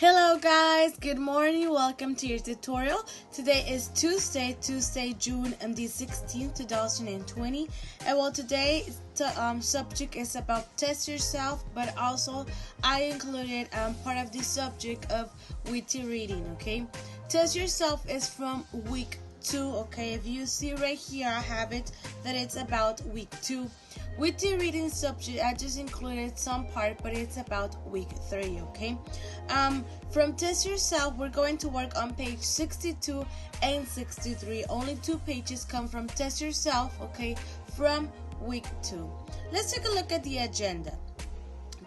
Hello guys, good morning, welcome to your tutorial. Today is Tuesday, June the 16th, 2020. And well, today's subject is about test yourself, but also I included part of the subject of witty reading, okay? Test yourself is from week 2, okay? If you see right here, I have it that it's about week 2. Witty reading subject, I just included some part, but it's about week 3, okay? From Test Yourself, we're going to work on page 62 and 63. Only 2 pages come from Test Yourself, okay, from week 2. Let's take a look at the agenda.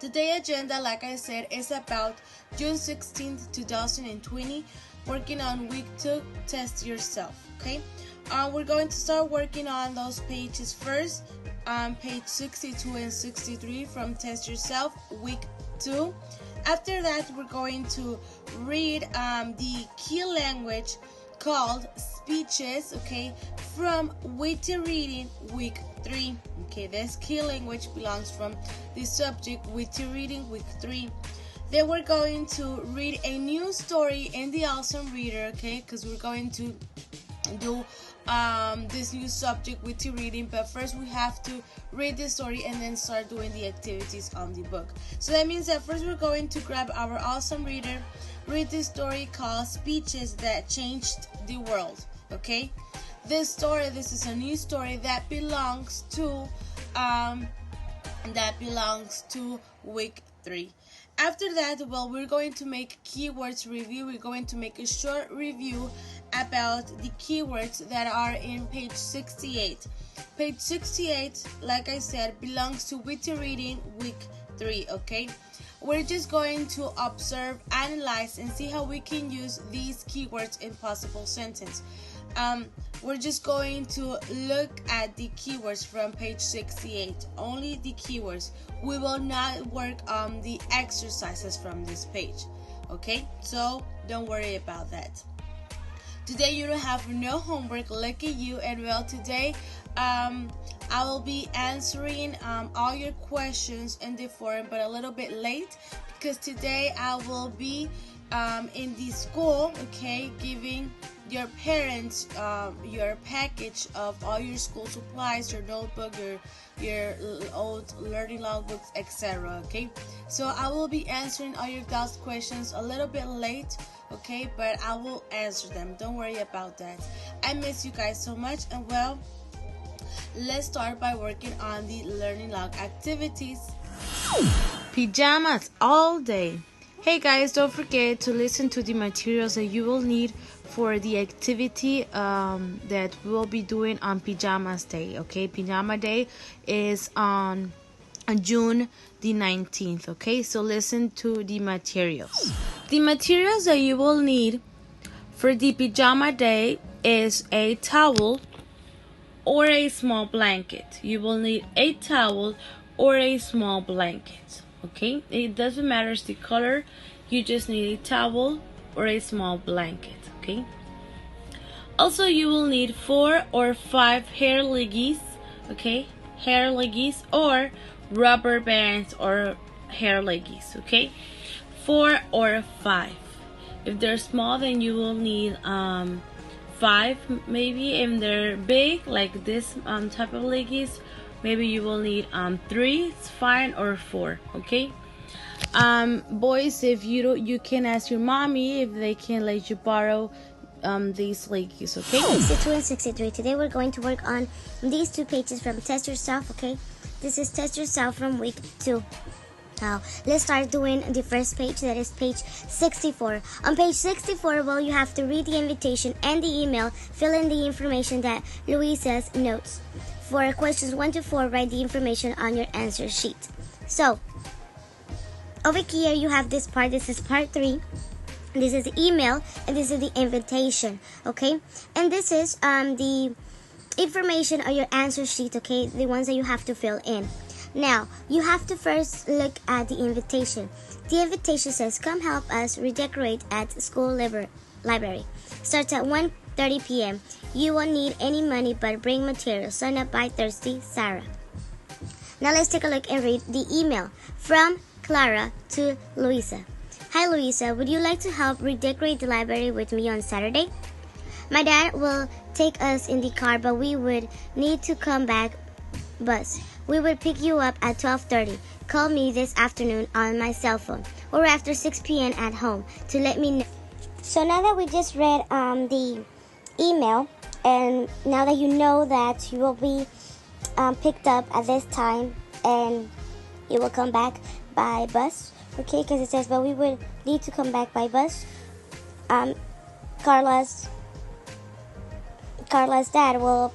Today's agenda, like I said, is about June 16th, 2020, working on week 2, Test Yourself, okay? We're going to start working on those pages first. Page 62 and 63 from Test Yourself, week 2. After that, we're going to read the key language called speeches, okay, from witty reading, week 3. Okay, this key language belongs from the subject witty reading, week 3. Then we're going to read a new story in the Awesome Reader, okay, because we're going to do this new subject witty reading, but first we have to read the story and then start doing the activities on the book. So that means that first we're going to grab our Awesome Reader, read the story called Speeches That Changed the World, okay? This is a new story that belongs to week 3. After that, well, we're going to make keywords review. We're going to make a short review about the keywords that are in page 68. Page 68, like I said, belongs to witty reading, week 3, okay? We're just going to observe, analyze, and see how we can use these keywords in possible sentence. We're just going to look at the keywords from page 68, only the keywords. We will not work on the exercises from this page, okay? So don't worry about that. Today you don't have no homework, lucky you. And well, today I will be answering all your questions in the forum, but a little bit late because today I will be in the school, okay, giving your parents your package of all your school supplies, your notebook, your old learning logbooks, etc. Okay, so I will be answering all your guys' questions a little bit late, okay, but I will answer them. Don't worry about that. I miss you guys so much. And well, let's start by working on the learning log activities. Pajamas all day. Hey guys, don't forget to listen to the materials that you will need for the activity that we'll be doing on Pajamas Day, okay? Pajama Day is on June the 19th, okay? So listen to the materials. The materials that you will need for the Pajama Day is a towel or a small blanket. You will need a towel or a small blanket, okay? It doesn't matter the color, you just need a towel or a small blanket, okay? Also, you will need 4 or 5 hair leggies, okay? Hair leggies or rubber bands or hair leggies, okay? 4 or 5. If they're small, then you will need 5 maybe. If they're big, like this type of leggies, maybe you will need 3, it's fine, or 4, okay? Boys, if you can ask your mommy if they can let you borrow these leggies, okay? 62 and 63. Today we're going to work on these 2 pages from Test Yourself, okay? This is Test Yourself from week 2. Now, let's start doing the first page, that is page 64. On page 64, well, you have to read the invitation and the email, fill in the information that Louisa's notes. For questions 1 to 4, write the information on your answer sheet. So, over here you have this part. This is part 3. This is the email and this is the invitation, okay? And this is the information on your answer sheet, okay? The ones that you have to fill in. Now, you have to first look at the invitation. The invitation says, "Come help us redecorate at school library. Starts at 1:30 p.m. You won't need any money but bring materials. Sign up by Thursday, Sarah." Now let's take a look and read the email from Clara to Louisa. Hi Luisa, would you like to help redecorate the library with me on Saturday? My dad will take us in the car, but we would need to come back bus. We would pick you up at 12:30. Call me this afternoon on my cell phone or after 6 p.m. at home to let me know. So now that we just read the email, and now that you know that you will be picked up at this time and you will come back by bus, okay, because it says, but we would need to come back by bus. Carla's dad will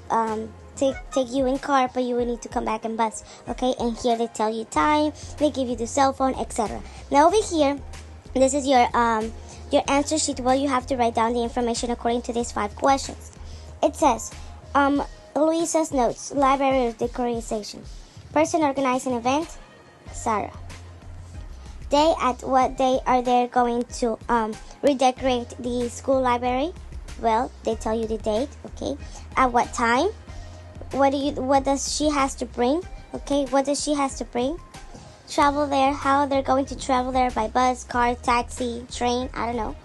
take you in car, but you will need to come back in bus, okay? And here they tell you time, they give you the cell phone, etc. Now over here, this is your answer sheet. Well, you have to write down the information according to these 5 questions. It says, Luisa's notes, library decoration. Person organizing event, Sarah. Day, at what day are they going to redecorate the school library? Well, they tell you the date, okay? At what time? What does she has to bring? Okay, what does she has to bring? Travel there, how they're going to travel there, by bus, car, taxi, train, I don't know.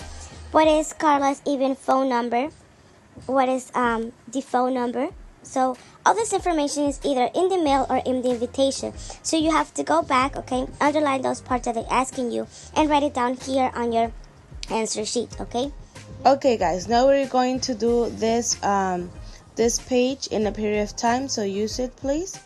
What is Carla's even phone number? What is the phone number? So all this information is either in the mail or in the invitation. So you have to go back, okay, underline those parts that they're asking you and write it down here on your answer sheet, okay? Okay guys, now we're going to do this this page in a period of time, so use it please.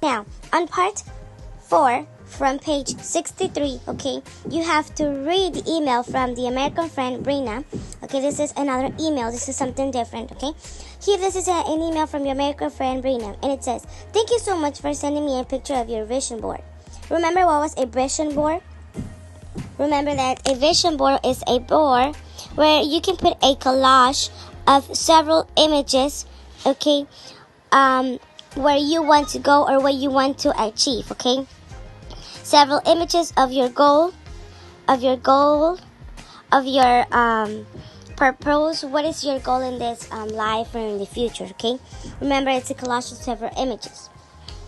Now, on part 4 from page 63, okay, you have to read the email from the American friend Brina. Okay, this is another email. This is something different, okay? Here, this is an email from your American friend Brina, and it says, "Thank you so much for sending me a picture of your vision board." Remember what was a vision board? Remember that a vision board is a board where you can put a collage of several images, okay, where you want to go or what you want to achieve, okay? Several images of your goal, of your purpose. What is your goal in this life or in the future, okay? Remember, it's a collage of several images.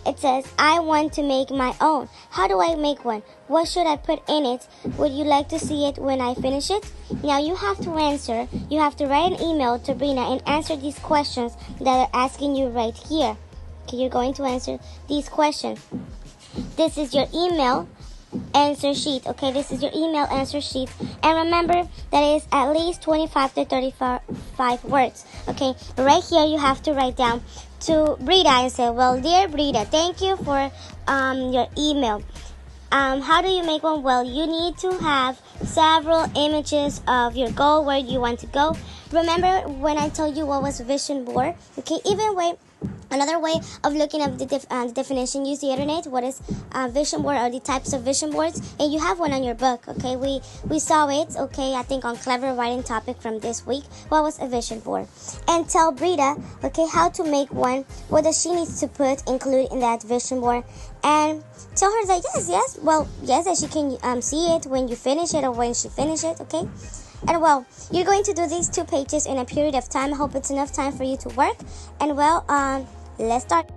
It says, "I want to make my own. How do I make one? What should I put in it? Would you like to see it when I finish it?" Now you have to answer. You have to write an email to Brina and answer these questions that are asking you right here. Okay, you're going to answer these questions. This is your email answer sheet. Okay, this is your email answer sheet. And remember that it is at least 25 to 35 words. Okay, right here you have to write down to Brita and say, "Well, dear Brita, thank you for your email. How do you make one?" Well, you need to have several images of your goal, where you want to go. Remember when I told you what was vision board? Okay, another way of looking at the definition, use the internet. What is vision board, or the types of vision boards? And you have one on your book, okay? We saw it, okay, I think on Clever Writing Topic from this week. What was a vision board? And tell Brita, okay, how to make one. What does she need to include in that vision board? And tell her that yes, that she can see it when you finish it or when she finishes it, okay? And well, you're going to do these 2 pages in a period of time. I hope it's enough time for you to work. And well, let's start.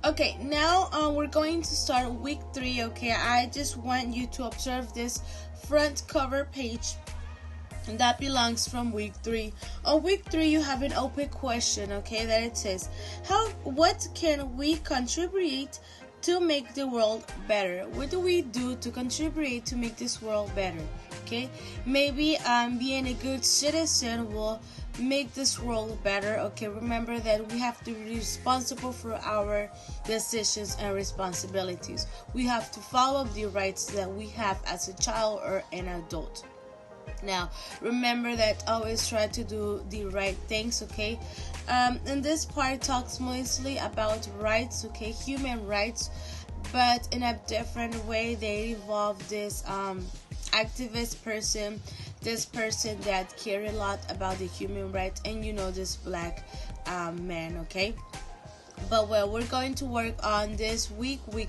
Okay, now we're going to start week 3. Okay, I just want you to observe this front cover page that belongs from week 3. On week 3, you have an open question, okay, that it says, what can we contribute to make the world better? What do we do to contribute to make this world better? Okay, maybe being a good citizen will make this world better. Okay, remember that we have to be responsible for our decisions and responsibilities. We have to follow the rights that we have as a child or an adult. Now, remember that always try to do the right things, okay? And this part talks mostly about rights, okay, human rights, but in a different way. They involve this activist person, this person that care a lot about the human rights, and this black man, okay? But well, we're going to work on this week 3,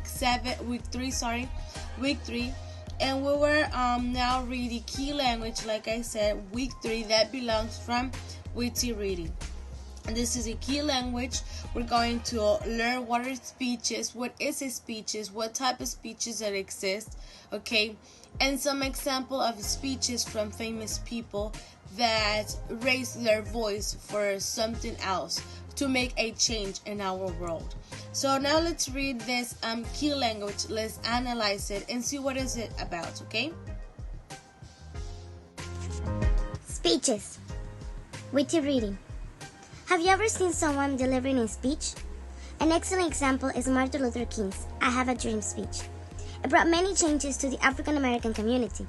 and we were now reading key language, like I said, week 3, that belongs from witty reading. And this is a key language. We're going to learn what are speeches, what is a speeches, what type of speeches that exist, okay? And some example of speeches from famous people that raise their voice for something else to make a change in our world. So now let's read this key language. Let's analyze it and see what is it about, okay? Speeches. Witty reading. Have you ever seen someone delivering a speech? An excellent example is Martin Luther King's I Have a Dream speech. It brought many changes to the African American community.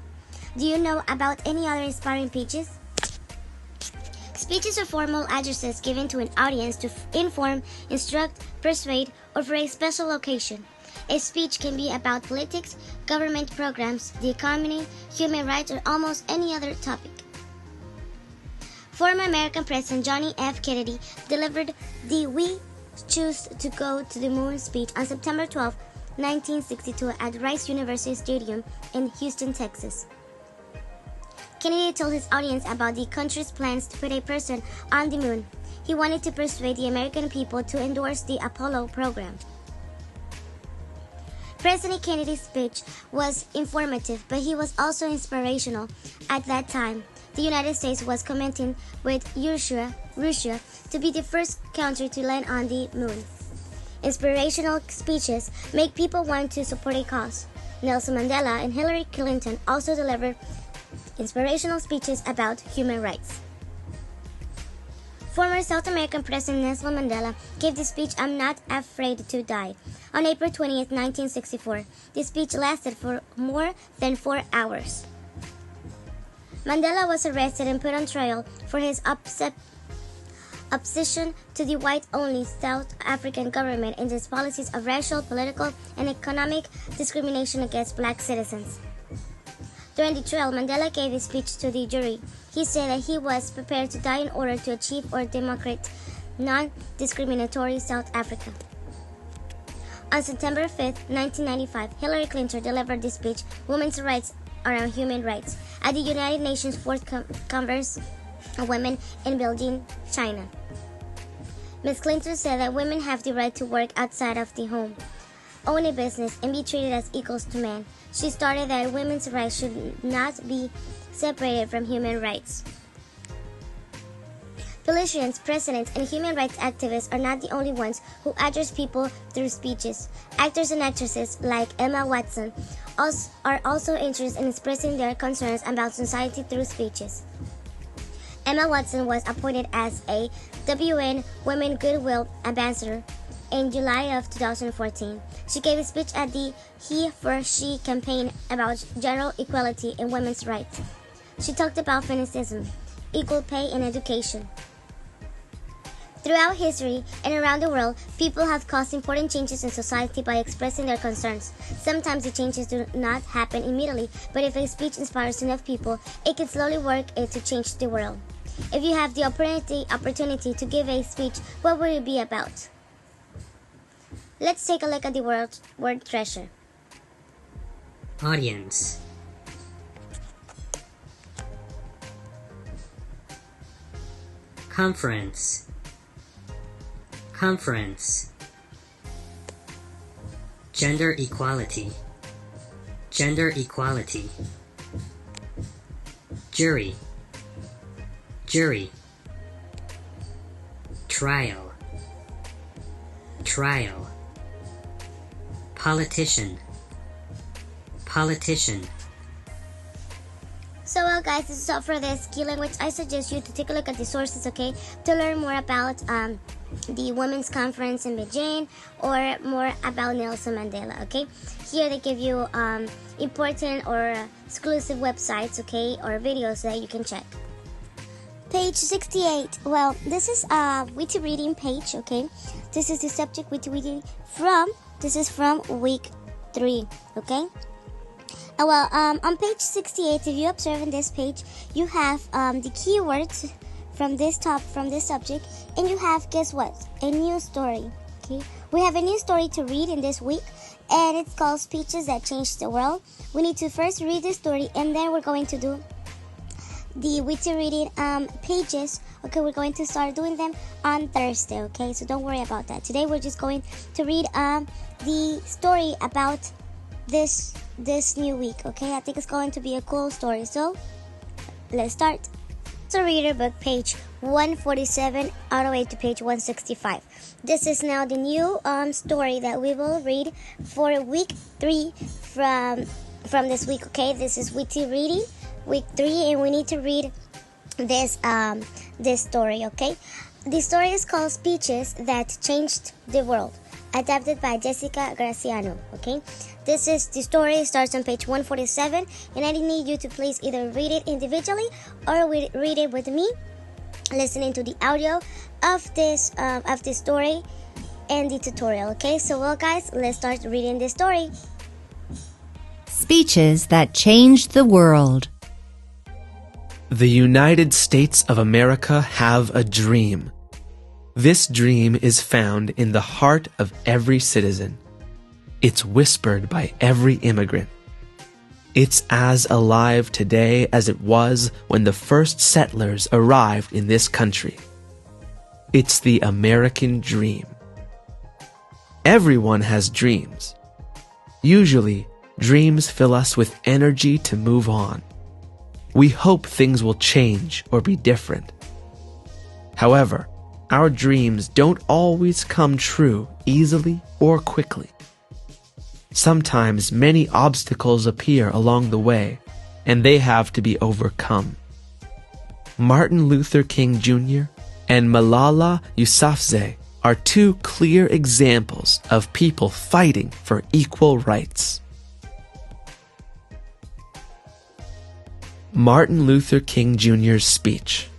Do you know about any other inspiring speeches? Speeches are formal addresses given to an audience to inform, instruct, persuade, or for a special occasion. A speech can be about politics, government programs, the economy, human rights, or almost any other topic. Former American President John F. Kennedy delivered the We Choose to Go to the Moon speech on September 12, 1962 at Rice University Stadium in Houston, Texas. Kennedy told his audience about the country's plans to put a person on the moon. He wanted to persuade the American people to endorse the Apollo program. President Kennedy's speech was informative, but he was also inspirational. At that time, the United States was competing with Russia to be the first country to land on the moon. Inspirational speeches make people want to support a cause. Nelson Mandela and Hillary Clinton also delivered inspirational speeches about human rights. Former South American President Nelson Mandela gave the speech I'm Not Afraid to Die on April 20, 1964. The speech lasted for more than 4 hours. Mandela was arrested and put on trial for his opposition to the white-only South African government and its policies of racial, political, and economic discrimination against black citizens. During the trial, Mandela gave a speech to the jury. He said that he was prepared to die in order to achieve a democratic, non-discriminatory South Africa. On September 5, 1995, Hillary Clinton delivered the speech, Women's Rights Around Human Rights, at the United Nations Fourth Congress of Women in Beijing, China. Ms. Clinton said that women have the right to work outside of the home, own a business, and be treated as equals to men. She stated that women's rights should not be separated from human rights. Politicians, presidents, and human rights activists are not the only ones who address people through speeches. Actors and actresses like Emma Watson are also interested in expressing their concerns about society through speeches. Emma Watson was appointed as a UN Women Goodwill Ambassador in July of 2014. She gave a speech at the He for She campaign about general equality and women's rights. She talked about feminism, equal pay, and education. Throughout history and around the world, people have caused important changes in society by expressing their concerns. Sometimes the changes do not happen immediately, but if a speech inspires enough people, it can slowly work to change the world. If you have the opportunity to give a speech, what would it be about? Let's take a look at the word treasure. Audience. Conference. Conference. Gender equality. Gender equality. Jury. Jury. Trial. Trial. Politician. Politician. So well guys, this is all for this key language. I suggest you to take a look at the sources, okay, to learn more about the Women's Conference in Beijing or more about Nelson Mandela, okay? Here they give you important or exclusive websites, okay, or videos that you can check. Page 68. Well, this is a witty reading page, okay? This is the subject witty reading from week 3, okay? On page 68, if you observe in this page, you have the keywords from this subject, and you have, guess what? A new story, okay? We have a new story to read in this week, and it's called Speeches That Changed the World. We need to first read the story, and then we're going to do the witty reading pages. Okay, we're going to start doing them on Thursday, okay? So don't worry about that. Today we're just going to read the story about this new week, okay? I think it's going to be a cool story, so let's start. So reader book, page 147 all the way to page 165. This is now the new story that we will read for week 3 from this week, okay? This is witty reading week 3, and we need to read this story, okay? The story is called Speeches That Changed the World, adapted by Jessica Graciano, okay? This is the story, starts on page 147, and I need you to please either read it individually or read it with me, listening to the audio of this story and the tutorial, okay? So well guys, let's start reading this story. Speeches That Changed the World. The United States of America have a dream. This dream is found in the heart of every citizen. It's whispered by every immigrant. It's as alive today as it was when the first settlers arrived in this country. It's the American dream. Everyone has dreams. Usually, dreams fill us with energy to move on. We hope things will change or be different. However, our dreams don't always come true easily or quickly. Sometimes many obstacles appear along the way, and they have to be overcome. Martin Luther King Jr. and Malala Yousafzai are 2 clear examples of people fighting for equal rights. Martin Luther King Jr.'s speech.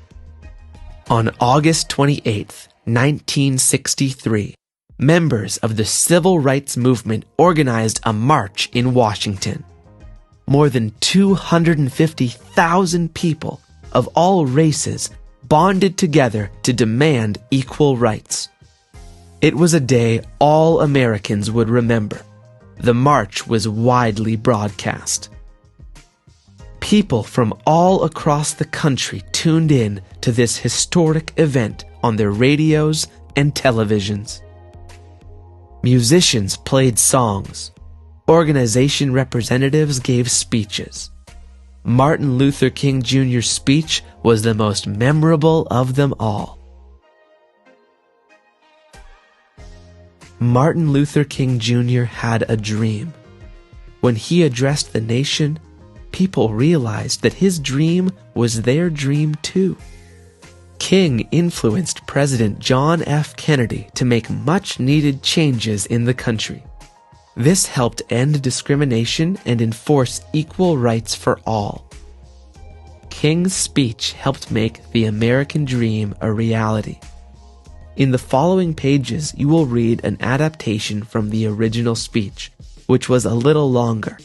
On August 28, 1963, members of the Civil Rights Movement organized a march in Washington. More than 250,000 people of all races bonded together to demand equal rights. It was a day all Americans would remember. The march was widely broadcast. People from all across the country tuned in to this historic event on their radios and televisions. Musicians played songs. Organization representatives gave speeches. Martin Luther King Jr.'s speech was the most memorable of them all. Martin Luther King Jr. had a dream. When he addressed the nation, people realized that his dream was their dream too. King influenced President John F. Kennedy to make much-needed changes in the country. This helped end discrimination and enforce equal rights for all. King's speech helped make the American dream a reality. In the following pages, you will read an adaptation from the original speech, which was a little longer.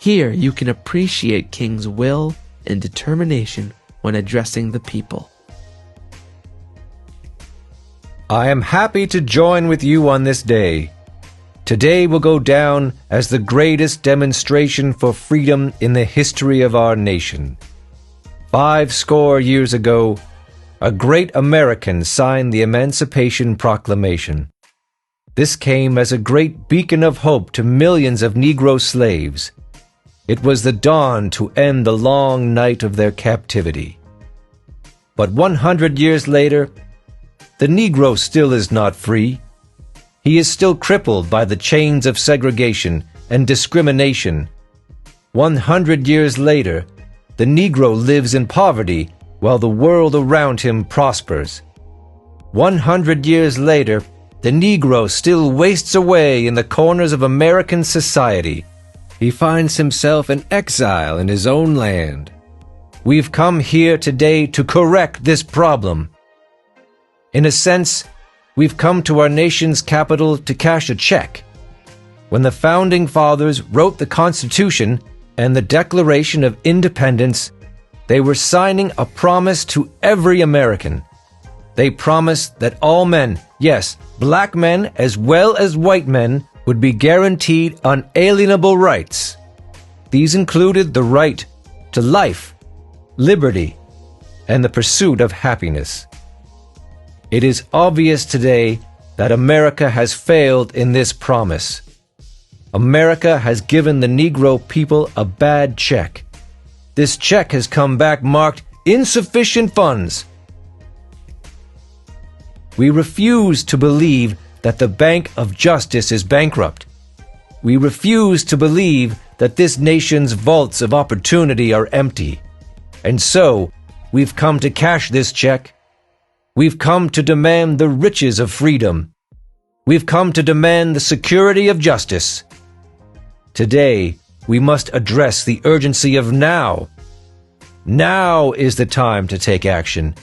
Here you can appreciate King's will and determination when addressing the people. I am happy to join with you on this day. Today will go down as the greatest demonstration for freedom in the history of our nation. 50 years ago, a great American signed the Emancipation Proclamation. This came as a great beacon of hope to millions of Negro slaves. It was the dawn to end the long night of their captivity. But 100 years later, the Negro still is not free. He is still crippled by the chains of segregation and discrimination. 100 years later, the Negro lives in poverty while the world around him prospers. 100 years later, the Negro still wastes away in the corners of American society. He finds himself in exile in his own land. We've come here today to correct this problem. In a sense, we've come to our nation's capital to cash a check. When the Founding Fathers wrote the Constitution and the Declaration of Independence, they were signing a promise to every American. They promised that all men, yes, black men as well as white men, would be guaranteed unalienable rights. These included the right to life, liberty, and the pursuit of happiness. It is obvious today that America has failed in this promise. America has given the Negro people a bad check. This check has come back marked insufficient funds. We refuse to believe that the Bank of Justice is bankrupt. We refuse to believe that this nation's vaults of opportunity are empty. And so, we've come to cash this check. We've come to demand the riches of freedom. We've come to demand the security of justice. Today, we must address the urgency of now. Now is the time to take action.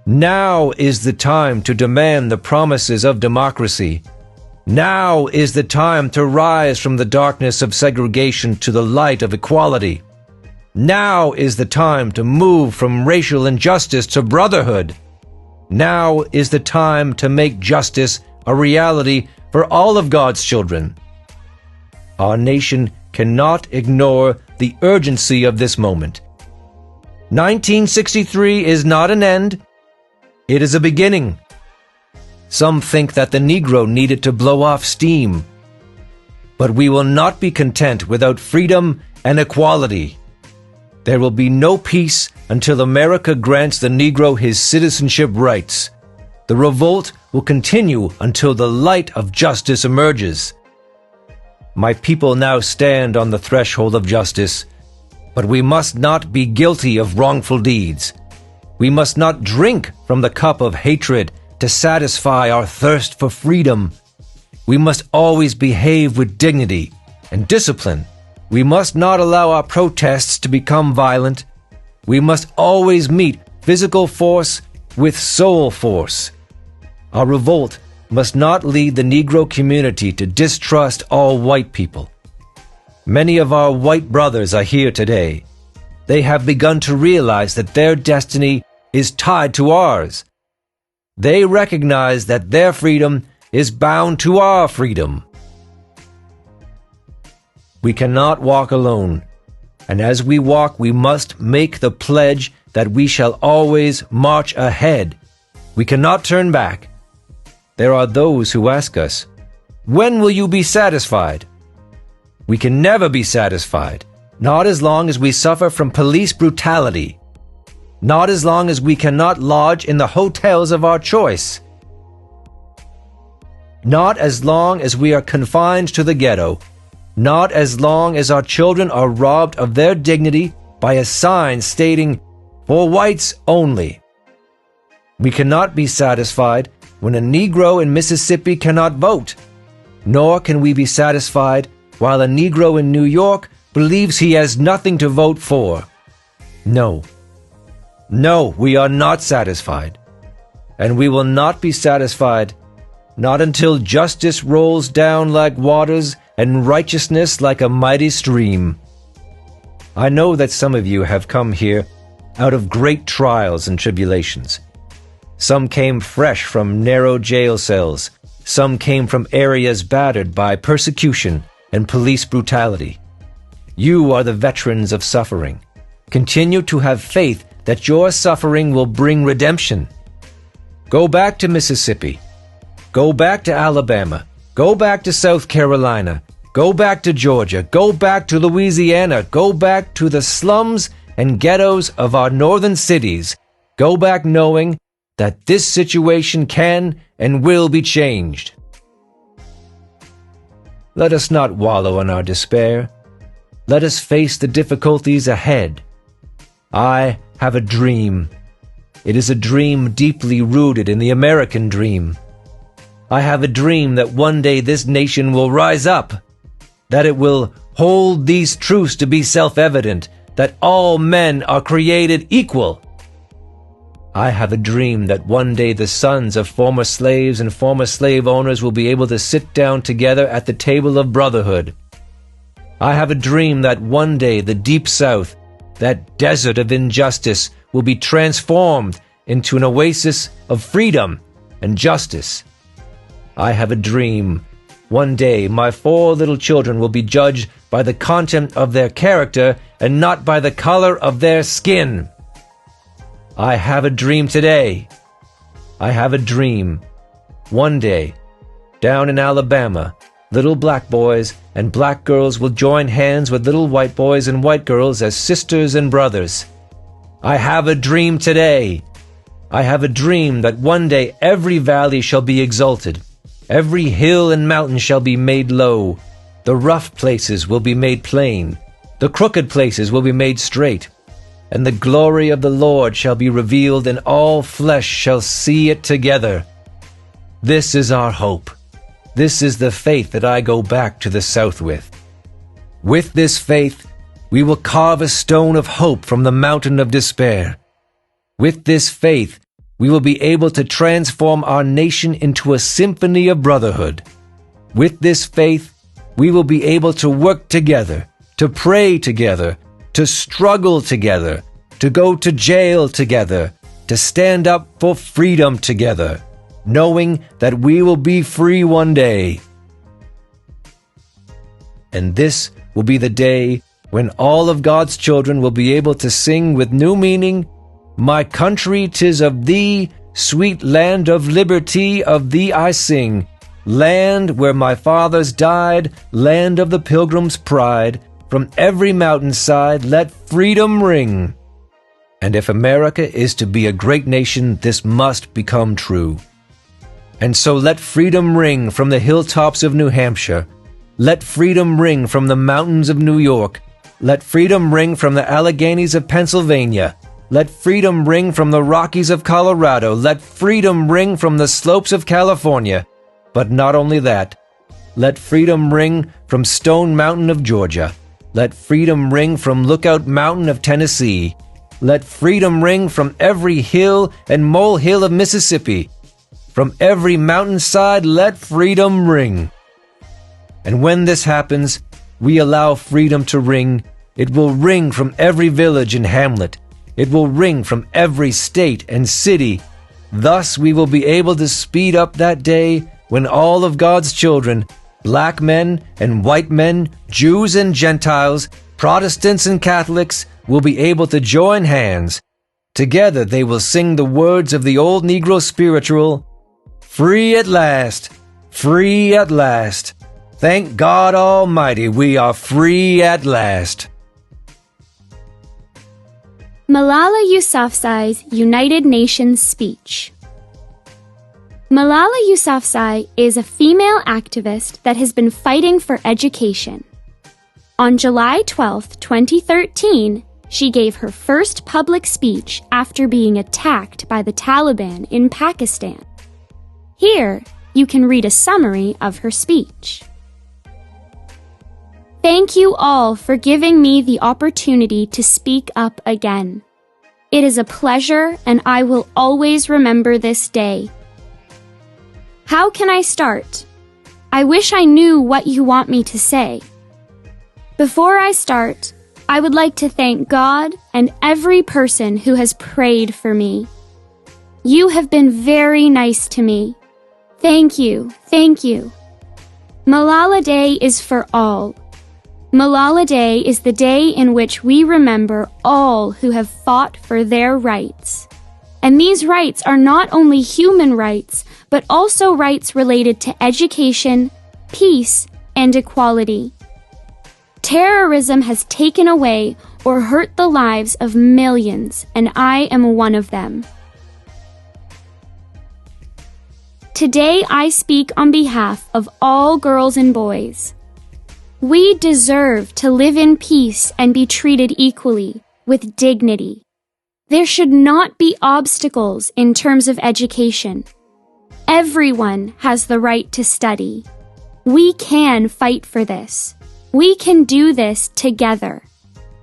Now is the time to demand the promises of democracy. Now is the time to rise from the darkness of segregation to the light of equality. Now is the time to move from racial injustice to brotherhood. Now is the time to make justice a reality for all of God's children. Our nation cannot ignore the urgency of this moment. 1963 is not an end. It is a beginning. Some think that the Negro needed to blow off steam. But we will not be content without freedom and equality. There will be no peace until America grants the Negro his citizenship rights. The revolt will continue until the light of justice emerges. My people now stand on the threshold of justice, but we must not be guilty of wrongful deeds. We must not drink from the cup of hatred to satisfy our thirst for freedom. We must always behave with dignity and discipline. We must not allow our protests to become violent. We must always meet physical force with soul force. Our revolt must not lead the Negro community to distrust all white people. Many of our white brothers are here today. They have begun to realize that their destiny is tied to ours. They recognize that their freedom is bound to our freedom. We cannot walk alone, and as we walk, we must make the pledge that we shall always march ahead. We cannot turn back. There are those who ask us, "When will you be satisfied?" We can never be satisfied, not as long as we suffer from police brutality, not as long as we cannot lodge in the hotels of our choice, not as long as we are confined to the ghetto, not as long as our children are robbed of their dignity by a sign stating, "For whites only." We cannot be satisfied when a Negro in Mississippi cannot vote, nor can we be satisfied while a Negro in New York believes he has nothing to vote for. No. No, we are not satisfied. And we will not be satisfied, not until justice rolls down like waters and righteousness like a mighty stream. I know that some of you have come here out of great trials and tribulations. Some came fresh from narrow jail cells. Some came from areas battered by persecution and police brutality. You are the veterans of suffering. Continue to have faith that your suffering will bring redemption. Go back to Mississippi. Go back to Alabama. Go back to South Carolina. Go back to Georgia. Go back to Louisiana. Go back to the slums and ghettos of our northern cities. Go back knowing that this situation can and will be changed. Let us not wallow in our despair. Let us face the difficulties ahead. I have a dream. It is a dream deeply rooted in the American dream. I have a dream that one day this nation will rise up, that it will hold these truths to be self-evident, that all men are created equal. I have a dream that one day the sons of former slaves and former slave owners will be able to sit down together at the table of brotherhood. I have a dream that one day the Deep South, that desert of injustice, will be transformed into an oasis of freedom and justice. I have a dream. One day my 4 little children will be judged by the content of their character and not by the color of their skin. I have a dream today. I have a dream. One day, down in Alabama, little black boys and black girls will join hands with little white boys and white girls as sisters and brothers. I have a dream today. I have a dream that one day every valley shall be exalted. Every hill and mountain shall be made low. The rough places will be made plain. The crooked places will be made straight. And the glory of the Lord shall be revealed, and all flesh shall see it together. This is our hope. This is the faith that I go back to the South with. With this faith, we will carve a stone of hope from the mountain of despair. With this faith, we will be able to transform our nation into a symphony of brotherhood. With this faith, we will be able to work together, to pray together, to struggle together, to go to jail together, to stand up for freedom together, knowing that we will be free one day. And this will be the day when all of God's children will be able to sing with new meaning, "My country, 'tis of thee, sweet land of liberty, of thee I sing. Land where my fathers died, land of the pilgrim's pride, from every mountainside let freedom ring." And if America is to be a great nation, this must become true. And so let freedom ring from the hilltops of New Hampshire. Let freedom ring from the mountains of New York. Let freedom ring from the Alleghenies of Pennsylvania. Let freedom ring from the Rockies of Colorado. Let freedom ring from the slopes of California. But not only that, let freedom ring from Stone Mountain of Georgia. Let freedom ring from Lookout Mountain of Tennessee. Let freedom ring from every hill and molehill of Mississippi. From every mountainside, let freedom ring. And when this happens, we allow freedom to ring. It will ring from every village and hamlet. It will ring from every state and city. Thus we will be able to speed up that day when all of God's children, black men and white men, Jews and Gentiles, Protestants and Catholics, will be able to join hands. Together they will sing the words of the old Negro spiritual, "Free at last, free at last. Thank God Almighty, we are free at last." Malala Yousafzai's United Nations speech. Malala Yousafzai is a female activist that has been fighting for education. On July 12, 2013, she gave her first public speech after being attacked by the Taliban in Pakistan. Here, you can read a summary of her speech. Thank you all for giving me the opportunity to speak up again. It is a pleasure, and I will always remember this day. How can I start? I wish I knew what you want me to say. Before I start, I would like to thank God and every person who has prayed for me. You have been very nice to me. Thank you, thank you. Malala Day is for all. Malala Day is the day in which we remember all who have fought for their rights. And these rights are not only human rights, but also rights related to education, peace, and equality. Terrorism has taken away or hurt the lives of millions, and I am one of them. Today I speak on behalf of all girls and boys. We deserve to live in peace and be treated equally, with dignity. There should not be obstacles in terms of education. Everyone has the right to study. We can fight for this. We can do this together.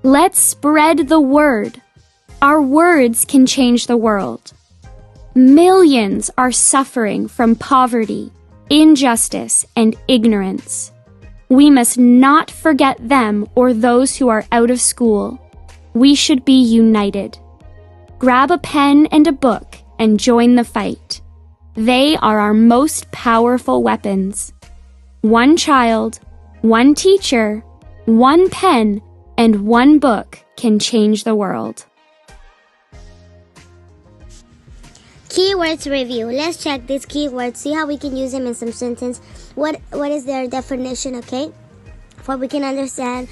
Let's spread the word. Our words can change the world. Millions are suffering from poverty, injustice, and ignorance. We must not forget them or those who are out of school. We should be united. Grab a pen and a book and join the fight. They are our most powerful weapons. One child, one teacher, one pen, and one book can change the world. Keywords review. Let's check these keywords, see how we can use them in some sentence. What is their definition, okay? For we can understand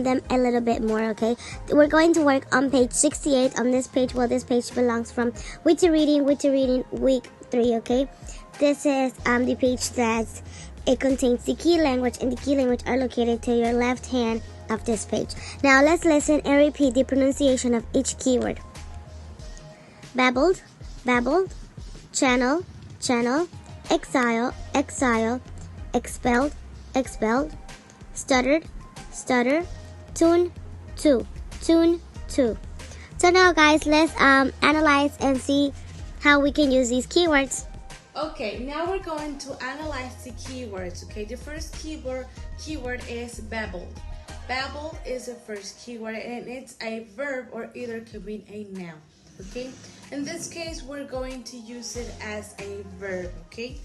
them a little bit more, okay? We're going to work on page 68 on this page. Well, this page belongs from Witty Reading, week 3, okay? This is the page that it contains the key language, and the key language are located to your left hand of this page. Now let's listen and repeat the pronunciation of each keyword. Babbled, babbled, channel, channel, exile, exile, expelled, expelled, stuttered, stutter, tune, two. So now guys, let's analyze and see how we can use these keywords. Okay, now we're going to analyze the keywords, okay? The first keyword is babbled. Babble is the first keyword, and it's a verb or either could be a noun, okay? In this case, we're going to use it as a verb, okay?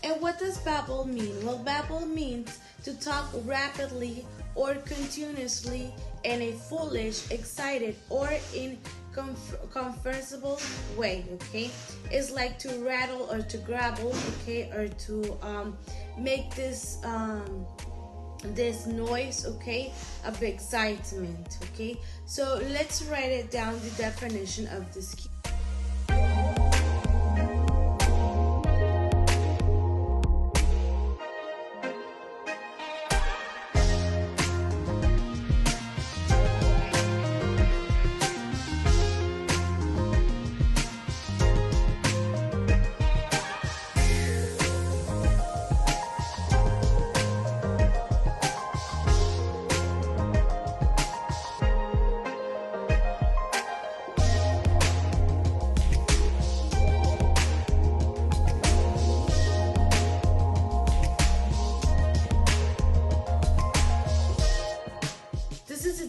And what does babble mean? Well, babble means to talk rapidly or continuously in a foolish, excited, or conversible way, okay? It's like to rattle or to grabble, okay? Or to make this noise, okay? Of excitement, okay? So let's write it down, the definition of this key.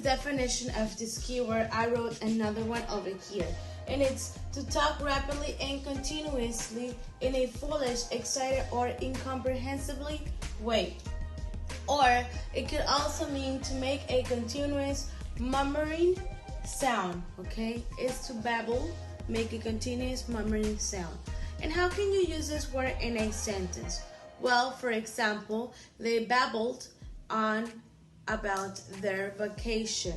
Definition of this keyword. I wrote another one over here, and it's to talk rapidly and continuously in a foolish, excited, or incomprehensibly way. Or it could also mean to make a continuous murmuring sound, okay? It's to babble, make a continuous murmuring sound. And how can you use this word in a sentence? Well, for example, they babbled on about their vacation.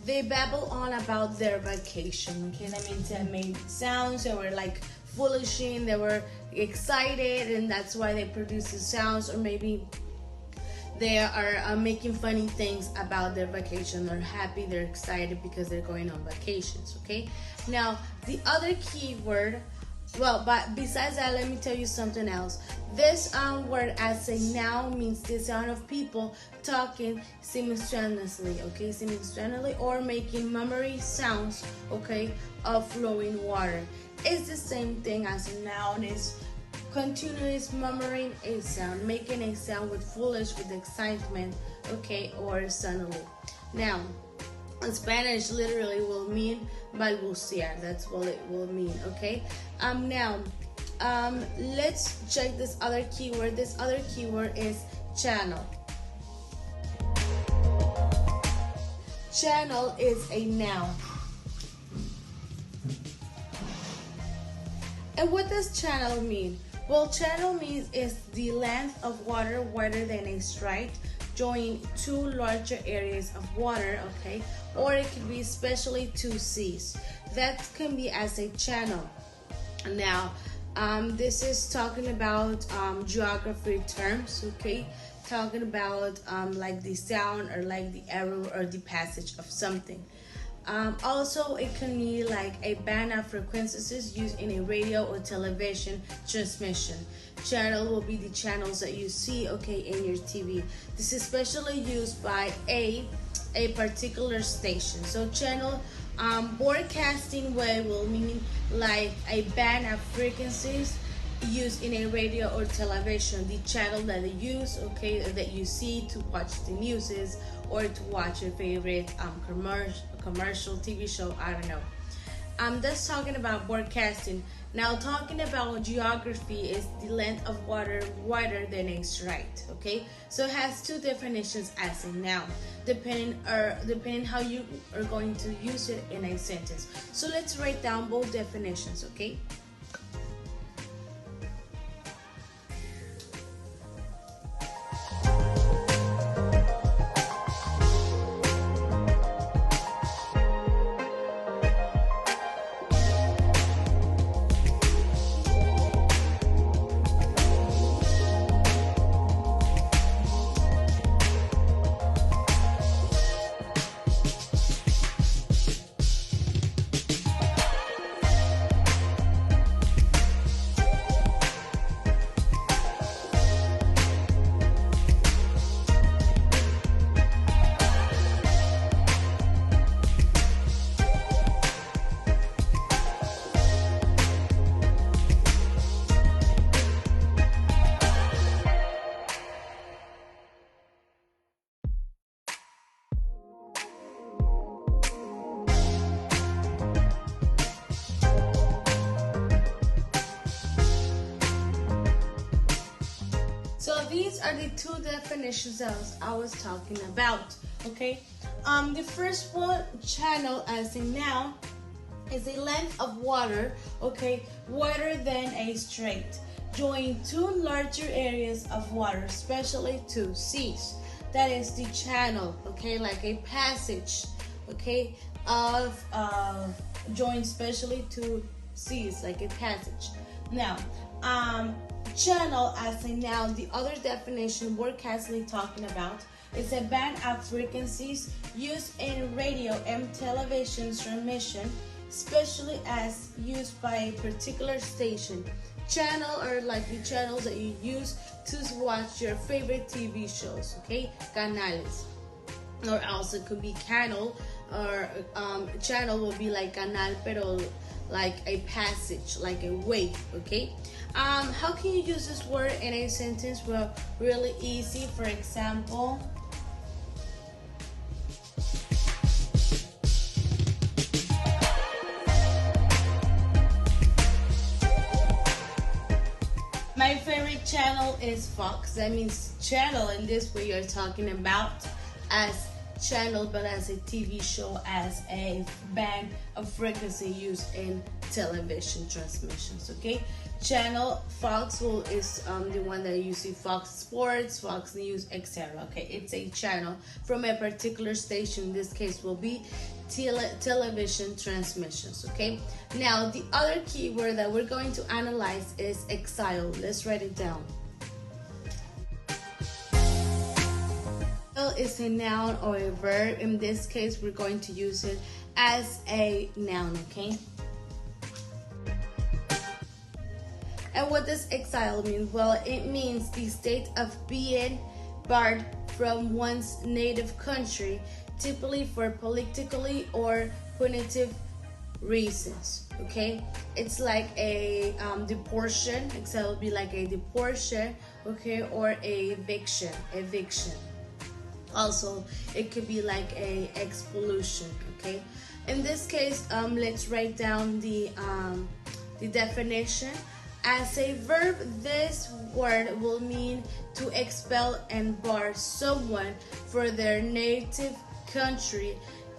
They babble on about their vacation, okay? That means they made sounds, they were like foolishing, they were excited, and that's why they produce the sounds. Or maybe they are making funny things about their vacation. They're happy, they're excited because they're going on vacations, okay? Now, the other keyword, well, but besides that, let me tell you something else. This word as a noun means the sound of people talking simultaneously, okay? Simultaneously, or making murmuring sounds, okay, of flowing water. It's the same thing as a noun. Is continuous murmuring a sound, making a sound with foolish, with excitement, okay, or suddenly. Now, in Spanish, literally will mean balbucear. That's what it will mean, okay? Now, let's check this other keyword. This other keyword is channel. Channel is a noun. And what does channel mean? Well, channel means is the length of water wider than a strait, joining two larger areas of water, okay? Or it could be especially two seas. That can be as a channel. Now, this is talking about geography terms, okay? Talking about like the sound or like the arrow or the passage of something. Also, it can be like a band of frequencies used in a radio or television transmission. Channel will be the channels that you see, okay, in your TV. This is especially used by a particular station. So channel broadcasting way will mean like a band of frequencies used in a radio or television, the channel that they use, okay, that you see to watch the news or to watch your favorite commercial TV show, I don't know. That's talking about broadcasting. Now talking about geography is the length of water wider than a strait, okay? So it has two definitions as a noun, depending how you are going to use it in a sentence. So let's write down both definitions, okay? So these are the two definitions that I was talking about, okay? The first one, channel as a noun, is a length of water, okay, wider than a strait, joining two larger areas of water, especially two seas. That is the channel, okay, like a passage, okay, of joined especially two seas, like a passage. Now, channel as a noun, the other definition we're casually talking about is a band of frequencies used in radio and television transmission, especially as used by a particular station. Channel are like the channels that you use to watch your favorite TV shows, okay? Canales. Or also it could be canal, or channel will be like canal, pero like a passage, like a way, okay? How can you use this word in a sentence? Well, really easy. For example, my favorite channel is Fox. That means channel in this way you're talking about as channel, but as a TV show, as a band of frequency used in television transmissions, okay? Channel, Fox is the one that you see, Fox Sports, Fox News, etc. Okay, it's a channel from a particular station. In this case will be television transmissions, okay? Now, the other keyword that we're going to analyze is exile. Let's write it down. Is a noun or a verb. In this case, we're going to use it as a noun, okay? And what does exile mean? Well, it means the state of being barred from one's native country, typically for politically or punitive reasons, okay? It's like a deportation. Exile would be like a deportation, okay, or a eviction. Also, it could be like a expulsion, okay? In this case, let's write down the definition. As a verb, this word will mean to expel and bar someone for their native country,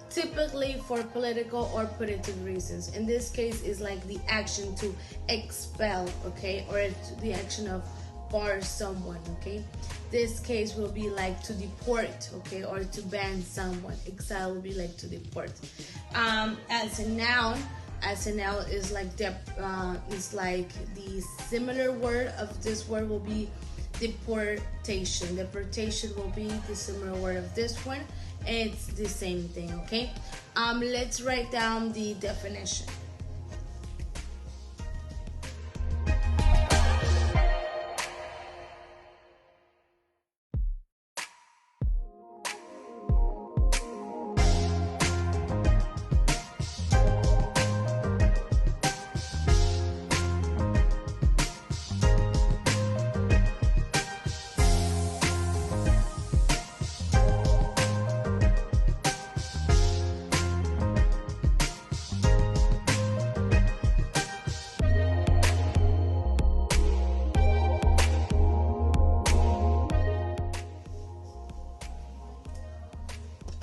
typically for political or punitive reasons. In this case, is like the action to expel, okay, or the action of bar someone, okay. This case will be like to deport, okay, or to ban someone. Exile will be like to deport. As a noun is like is like the similar word of this word will be deportation. Deportation will be the similar word of this one. It's the same thing, okay. Let's write down the definition.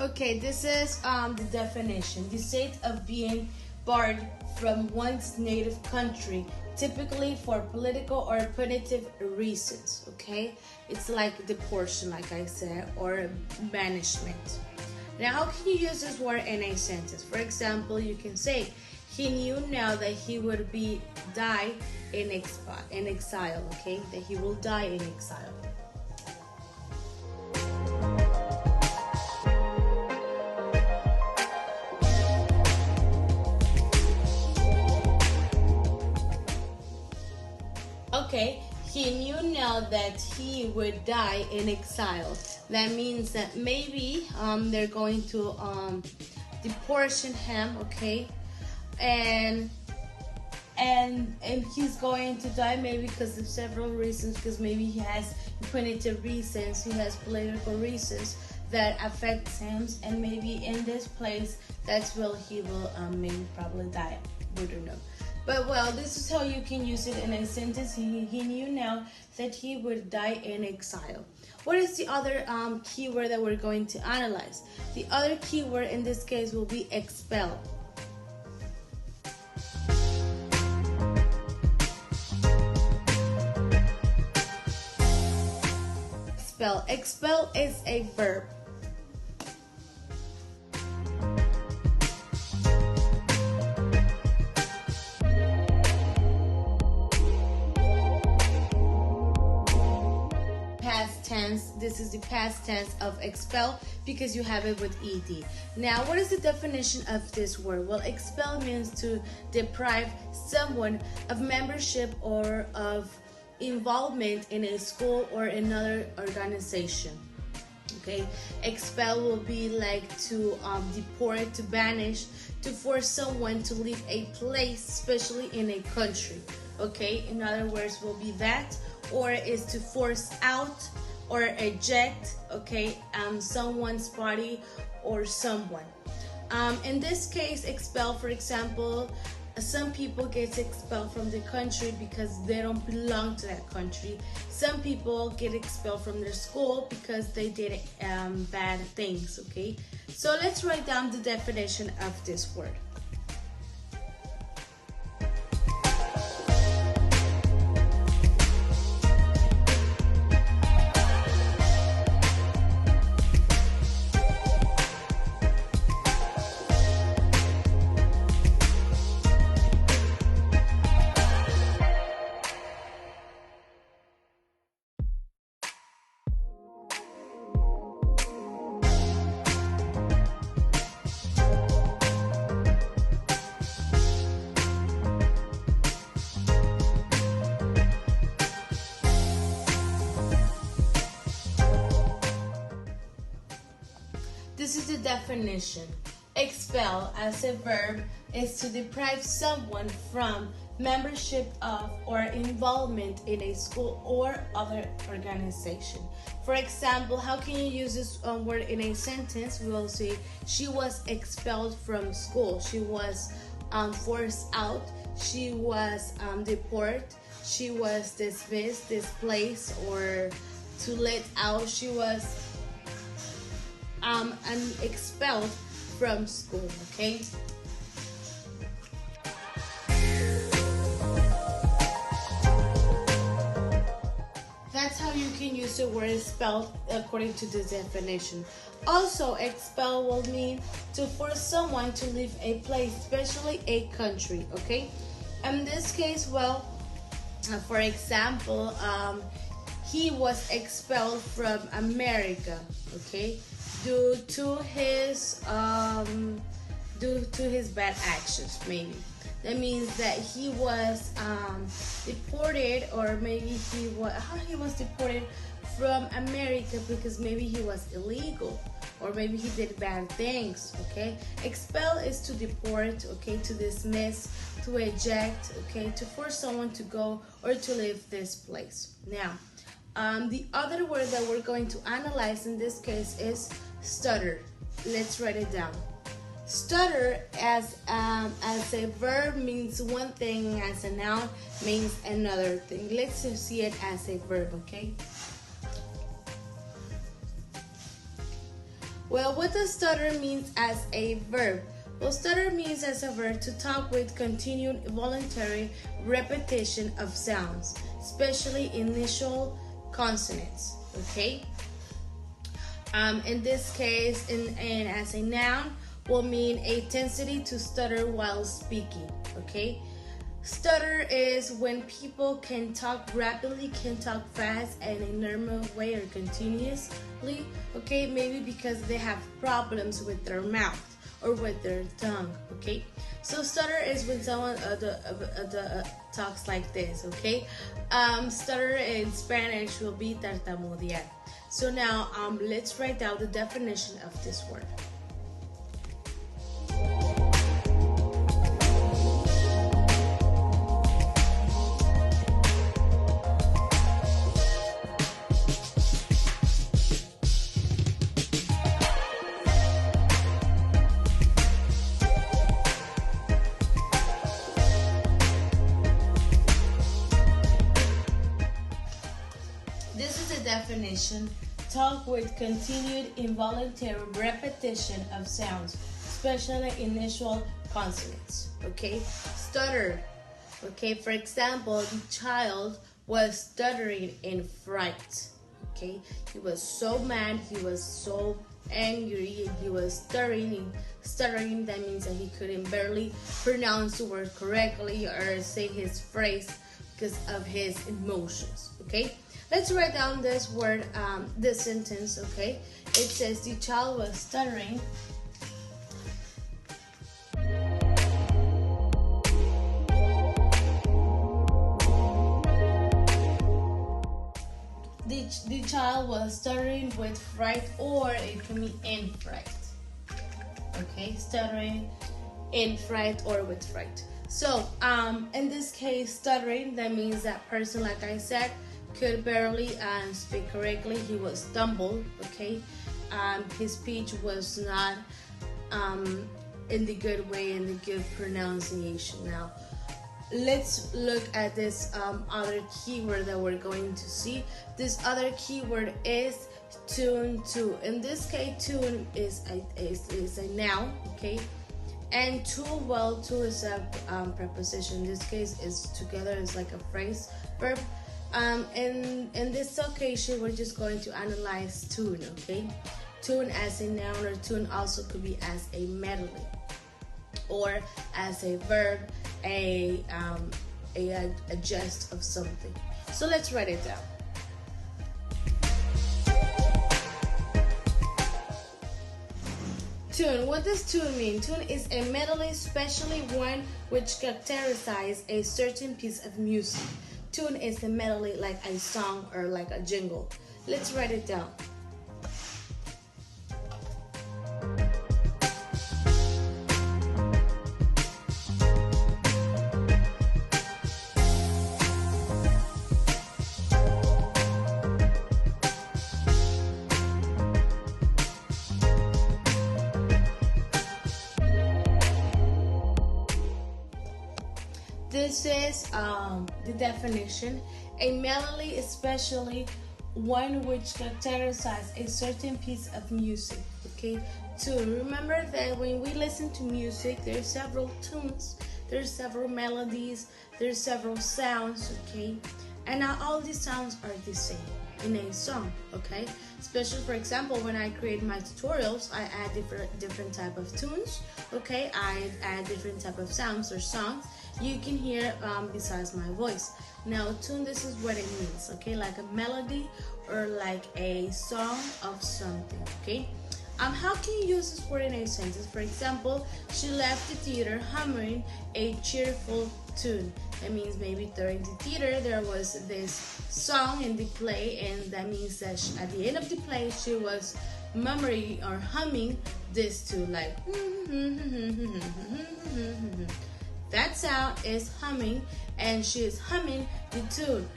Okay, this is the definition. The state of being barred from one's native country, typically for political or punitive reasons, okay? It's like deportation, like I said, or banishment. Now, how can you use this word in a sentence? For example, you can say, he knew now that he would die in exile, okay? That he will die in exile. Okay, he knew now that he would die in exile. That means that maybe they're going to deportation him, okay, and he's going to die maybe because of several reasons, because maybe he has punitive reasons, he has political reasons that affects him, and maybe in this place that's where he will maybe probably die. We don't know. But well, this is how you can use it in a sentence. He knew now that he would die in exile. What is the other keyword that we're going to analyze? The other keyword in this case will be expel. Expel. Expel is a verb. This is the past tense of expel because you have it with ed. Now, what is the definition of this word? Well, expel means to deprive someone of membership or of involvement in a school or another organization. Okay, expel will be like to deport, to banish, to force someone to leave a place, especially in a country. Okay, in other words, will be that, or is to force out or eject, okay, someone's body or someone. In this case, expel, for example, some people get expelled from the country because they don't belong to that country. Some people get expelled from their school because they did bad things, okay? So let's write down the definition of this word. This is the definition. Expel as a verb is to deprive someone from membership of or involvement in a school or other organization. For example, how can you use this word in a sentence? We will say she was expelled from school. She was forced out. She was deported. she was dismissed, displaced, or to let out. She was expelled from school, okay? That's how you can use the word expelled according to this definition. Also, expel will mean to force someone to leave a place, especially a country, okay? In this case, well, for example, he was expelled from America, okay, due to his bad actions, maybe. That means that he was deported, or maybe he was deported from America because maybe he was illegal, or maybe he did bad things, okay? Expel is to deport, okay, to dismiss, to eject, okay, to force someone to go or to leave this place. Now, the other word that we're going to analyze in this case is stutter. Let's write it down. Stutter as a verb means one thing, as a noun means another thing. Let's see it as a verb, okay? Well, what does stutter mean as a verb? Well, stutter means as a verb to talk with continued voluntary repetition of sounds, especially initial consonants, okay? In this case, and as a noun, will mean a tendency to stutter while speaking, okay? Stutter is when people can talk rapidly, can talk fast in a normal way or continuously, okay? Maybe because they have problems with their mouth or with their tongue, okay? So stutter is when someone talks like this, okay? Stutter in Spanish will be tartamudear. So now let's write down the definition of this word. This is the definition. Talk with continued involuntary repetition of sounds, especially initial consonants, okay? Stutter, okay? For example, the child was stuttering in fright, okay? He was so mad, he was so angry, and he was stuttering. That means that he couldn't barely pronounce the word correctly or say his phrase because of his emotions, okay? Let's write down this word, this sentence, okay? It says the child was stuttering. The child was stuttering with fright, or it can be in fright. Okay, stuttering in fright or with fright. So, in this case, stuttering, that means that person, like I said, could barely speak correctly. He was stumbled, okay? His speech was not in the good way, in the good pronunciation. Now, let's look at this other keyword that we're going to see. This other keyword is tune to. In this case, tune is a noun, okay? And to, well, to is a preposition. In this case, is together, is like a phrase, verb. In this occasion, we're just going to analyze tune, okay? Tune as a noun, or tune also could be as a melody, or as a verb, a gist of something. So let's write it down. Tune. What does tune mean? Tune is a melody, especially one which characterizes a certain piece of music. Tune is a melody like a song or like a jingle. Let's write it down. This is the definition. A melody, especially one which characterizes a certain piece of music. Okay. 2. Remember that when we listen to music, there's several tunes, there's several melodies, there's several sounds. Okay. And not all these sounds are the same in a song. Okay. Especially, for example, when I create my tutorials, I add different type of tunes. Okay. I add different type of sounds or songs you can hear besides my voice. Now, tune, this is what it means. Okay, like a melody or like a song of something. Okay. How can you use this word in a sentence? For example, she left the theater humming a cheerful tune. That means maybe during the theater there was this song in the play, and that means that at the end of the play she was murmuring or humming this tune, like that sound is humming, and she is humming the tune.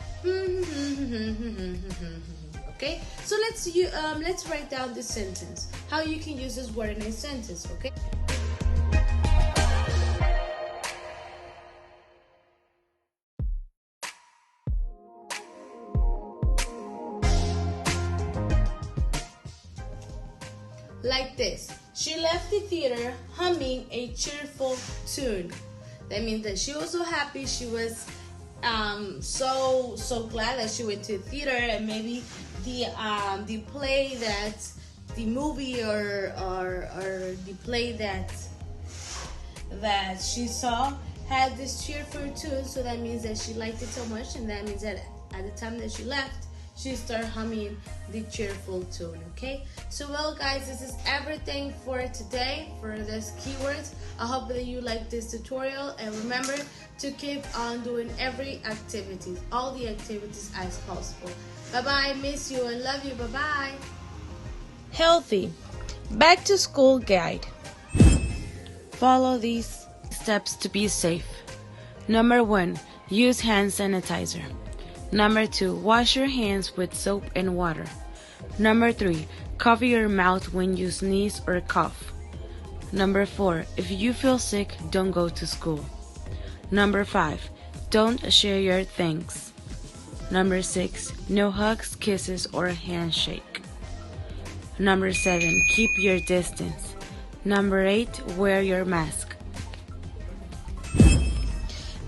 Okay, so let's write down this sentence. How you can use this word in a sentence. Okay. Like this. She left the theater humming a cheerful tune. That means that she was so happy. She was so glad that she went to the theater, and maybe the play, that the movie or the play that she saw had this cheerful tune. So that means that she liked it so much, and that means that at the time that she left, she started humming the cheerful tune. Okay, so well guys, this is everything for today for this keywords. I hope that you like this tutorial, and remember to keep on doing all the activities as possible. Bye bye, miss you and love you. Bye bye. Healthy back to school guide. Follow these steps to be safe. Number 1, use hand sanitizer. Number 2, wash your hands with soap and water. Number 3, cover your mouth when you sneeze or cough. Number 4, if you feel sick, don't go to school. Number 5, don't share your things. Number 6, no hugs, kisses, or handshake. Number 7, keep your distance. Number 8, wear your mask.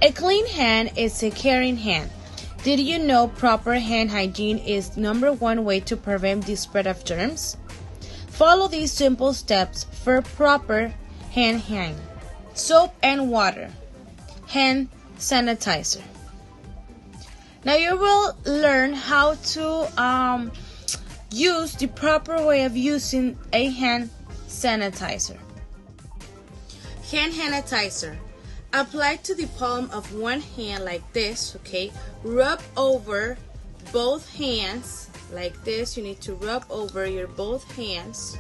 A clean hand is a caring hand. Did you know proper hand hygiene is number 1 way to prevent the spread of germs? Follow these simple steps for proper hand hygiene. Soap and water. Hand sanitizer. Now you will learn how to use the proper way of using a hand sanitizer. Hand sanitizer. Apply to the palm of one hand like this, okay? Rub over both hands like this. You need to rub over your both hands.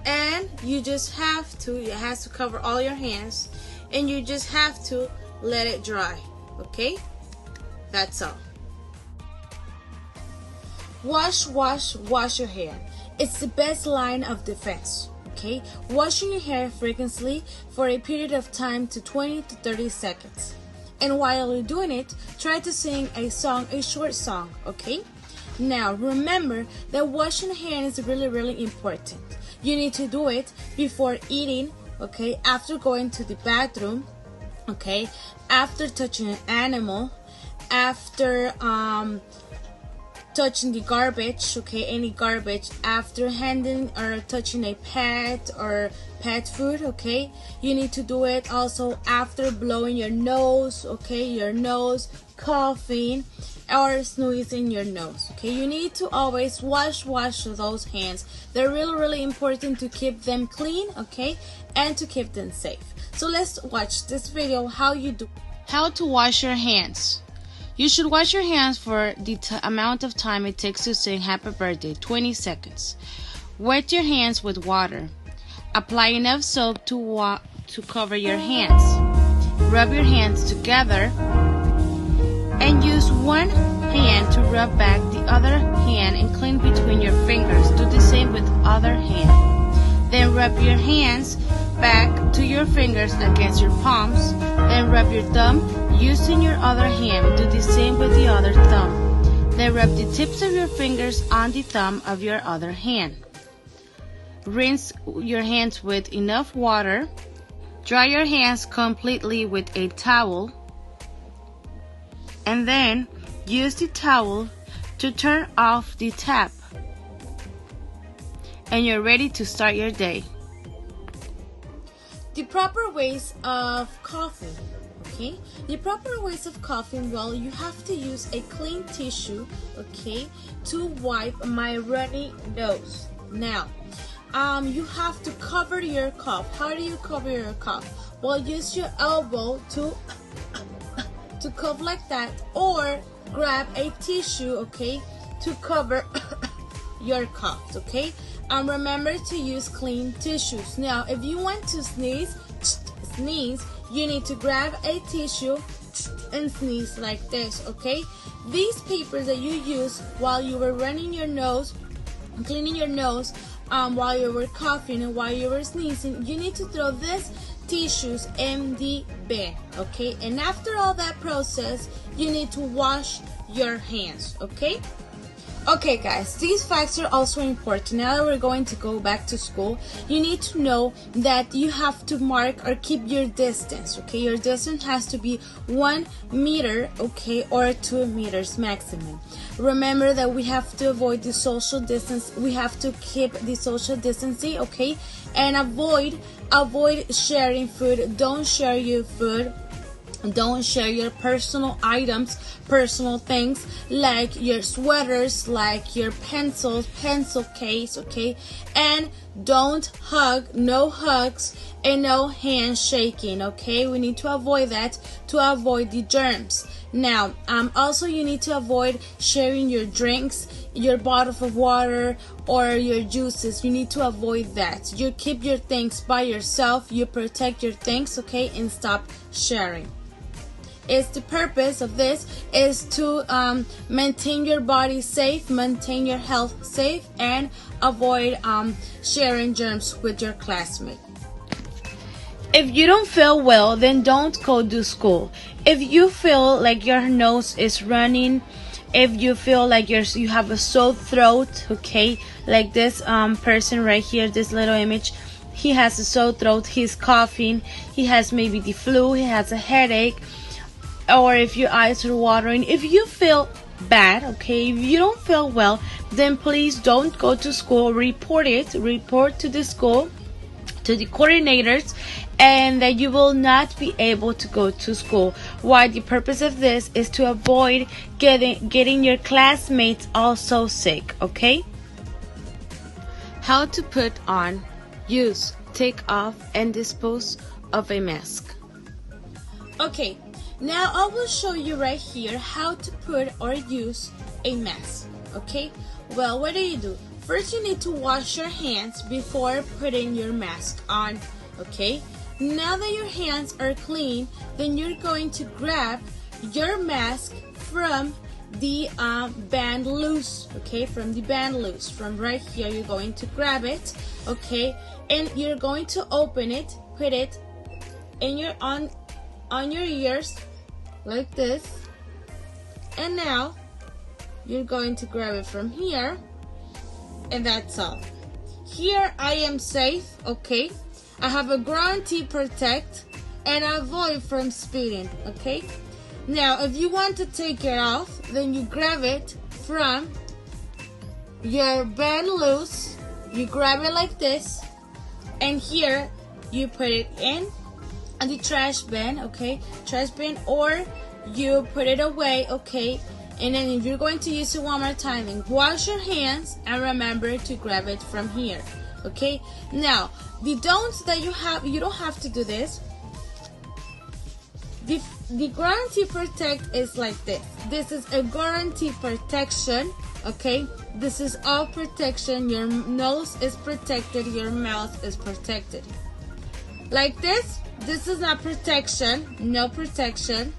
And you just have to, it has to cover all your hands. And you just have to let it dry, okay? That's all. Wash your hair. It's the best line of defense. Okay, washing your hair frequently for a period of time to 20 to 30 seconds. And while you're doing it, try to sing a short song, okay? Now, remember that washing your hands is really, really important. You need to do it before eating, okay? After going to the bathroom, okay? After touching an animal, after touching the garbage, okay, any garbage, after handling or touching a pet or pet food, okay. You need to do it also after blowing your nose, okay, your nose, coughing, or sneezing your nose, okay. You need to always wash those hands. They're really, really important to keep them clean, okay, and to keep them safe. So let's watch this video how to wash your hands. You should wash your hands for the amount of time it takes to sing happy birthday, 20 seconds. Wet your hands with water. Apply enough soap to cover your hands. Rub your hands together and use one hand to rub back the other hand and clean between your fingers. Do the same with other hand. Then rub your hands back to your fingers against your palms, then rub your thumb using your other hand. Do the same with the other thumb. Then rub the tips of your fingers on the thumb of your other hand. Rinse your hands with enough water. Dry your hands completely with a towel. And then use the towel to turn off the tap. And you're ready to start your day. The proper ways of coughing, okay? The proper ways of coughing, well, you have to use a clean tissue, okay, to wipe my runny nose. Now, you have to cover your cough. How do you cover your cough? Well, use your elbow to cough like that, or grab a tissue, okay, to cover your cough, okay? Remember to use clean tissues. Now, if you want to sneeze, you need to grab a tissue and sneeze like this, okay? These papers that you use while you were running your nose, cleaning your nose, while you were coughing and while you were sneezing, you need to throw these tissues in the bin, okay? And after all that process, you need to wash your hands, okay? Okay guys, these facts are also important. Now that we're going to go back to school, you need to know that you have to mark or keep your distance, okay? Your distance has to be 1 meter, okay, or 2 meters maximum. Remember that we have to avoid the social distance. We have to keep the social distancing, okay? And avoid sharing food. Don't share your food. Don't share your personal items, personal things like your sweaters, like your pencils, pencil case, okay? And don't hug, no hugs and no handshaking, okay? We need to avoid that to avoid the germs. Now, also you need to avoid sharing your drinks, your bottle of water or your juices. You need to avoid that. You keep your things by yourself, you protect your things, okay? And stop sharing. The purpose of this is to maintain your body safe, maintain your health safe, and avoid sharing germs with your classmates. If you don't feel well, then don't go to school. If you feel like your nose is running, if you feel like you have a sore throat, okay, like this person right here, this little image, he has a sore throat, he's coughing, he has maybe the flu, he has a headache, or if your eyes are watering, if you feel bad, okay, if you don't feel well, then please don't go to school. Report to the school, to the coordinators, and that you will not be able to go to school. Why? The purpose of this is to avoid getting your classmates also sick, okay? How to put on, use, take off, and dispose of a mask. Okay. Now I will show you right here how to put or use a mask, okay? Well, what do? First, you need to wash your hands before putting your mask on, okay? Now that your hands are clean, then you're going to grab your mask from the band loose, okay? From the band loose, from right here, you're going to grab it, okay? And you're going to open it, put it in your on your ears, like this, and now you're going to grab it from here, and that's all. Here I am safe, okay? I have a guarantee protect and avoid from spitting, okay? Now if you want to take it off, then you grab it from your band loose, you grab it like this, and here you put it in the trash bin, okay? Trash bin, or you put it away, okay? And then if you're going to use it one more time, then wash your hands and remember to grab it from here, okay? Now, the don'ts that you don't have to do this. The guarantee protect is like this. This is a guarantee protection, okay? This is all protection. Your nose is protected, your mouth is protected. Like this is not protection, no protection.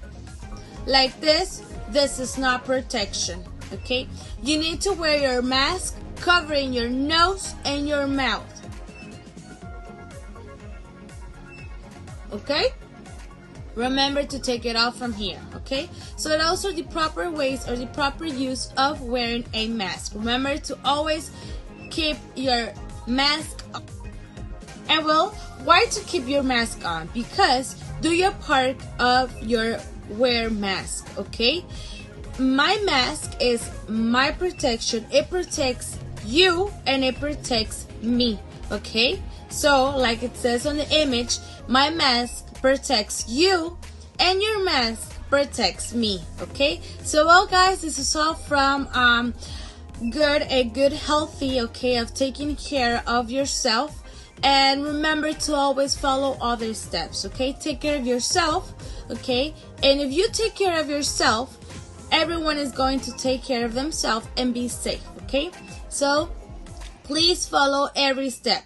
Like this is not protection, okay? You need to wear your mask covering your nose and your mouth. okay? Remember to take it off from here, okay? So those are the proper ways or the proper use of wearing a mask. Remember to always keep your mask on. And well, why to keep your mask on? Because do your part of your wear mask, okay? My mask is my protection. It protects you and it protects me, okay? So like it says on the image, my mask protects you and your mask protects me, okay? So well guys, this is all from a good healthy, okay, of taking care of yourself. And remember to always follow other steps, okay? Take care of yourself, okay? And if you take care of yourself, everyone is going to take care of themselves and be safe, okay? So please follow every step.